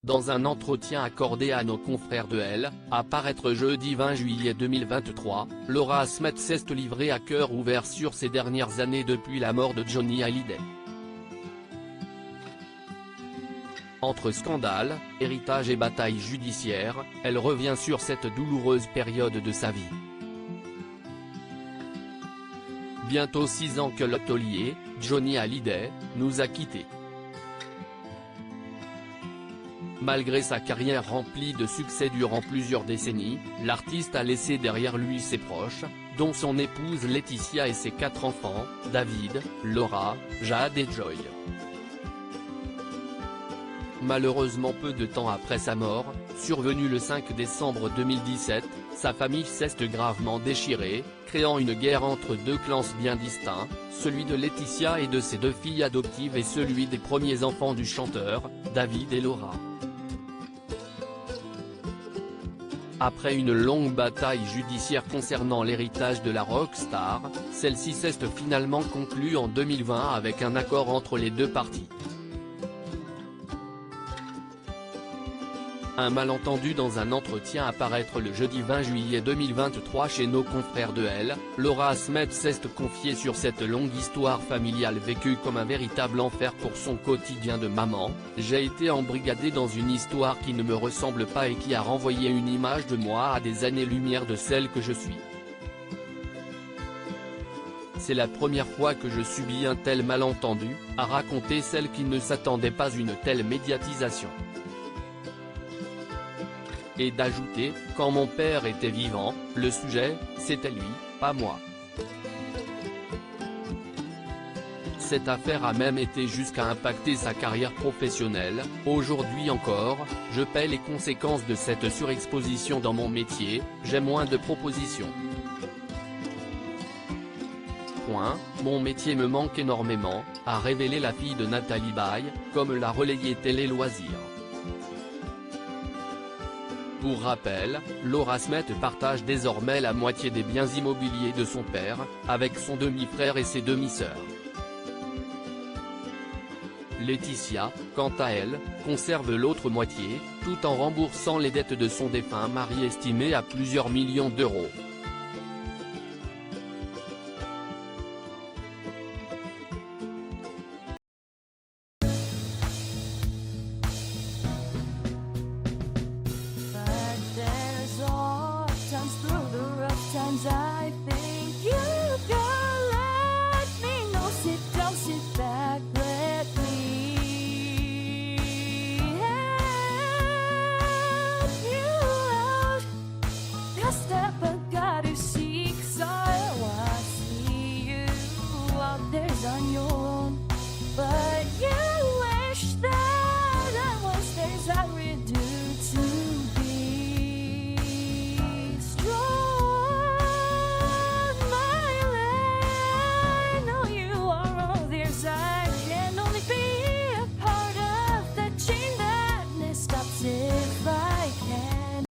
Dans un entretien accordé à nos confrères de Elle, à paraître jeudi 20 juillet 2023, Laura Smith s'est livrée à cœur ouvert sur ses dernières années depuis la mort de Johnny Hallyday. Entre scandale, héritage et bataille judiciaire, elle revient sur cette douloureuse période de sa vie. Bientôt 6 ans que le taulier, Johnny Hallyday, nous a quittés. Malgré sa carrière remplie de succès durant plusieurs décennies, l'artiste a laissé derrière lui ses proches, dont son épouse Laetitia et ses 4 enfants, David, Laura, Jade et Joy. Malheureusement peu de temps après sa mort, survenue le 5 décembre 2017, sa famille s'est gravement déchirée, créant une guerre entre deux clans bien distincts, celui de Laetitia et de ses 2 filles adoptives et celui des premiers enfants du chanteur, David et Laura. Après une longue bataille judiciaire concernant l'héritage de la rockstar, celle-ci s'est finalement conclue en 2020 avec un accord entre les 2 parties. Un malentendu dans un entretien à paraître le jeudi 20 juillet 2023 chez nos confrères de Elle, Laura Smith s'est confiée sur cette longue histoire familiale vécue comme un véritable enfer pour son quotidien de maman. J'ai été embrigadée dans une histoire qui ne me ressemble pas et qui a renvoyé une image de moi à des années-lumière de celle que je suis. C'est la première fois que je subis un tel malentendu, a raconté celle qui ne s'attendait pas à une telle médiatisation. Et d'ajouter, quand mon père était vivant, le sujet, c'était lui, pas moi. Cette affaire a même été jusqu'à impacter sa carrière professionnelle. Aujourd'hui encore, je paie les conséquences de cette surexposition dans mon métier, j'ai moins de propositions. Mon métier me manque énormément, a révélé la fille de Nathalie Baye, comme l'a relayé Télé Loisirs. Pour rappel, Laura Smith partage désormais la moitié des biens immobiliers de son père, avec son demi-frère et ses demi-sœurs. Laetitia, quant à elle, conserve l'autre moitié, tout en remboursant les dettes de son défunt mari estimées à plusieurs millions d'euros.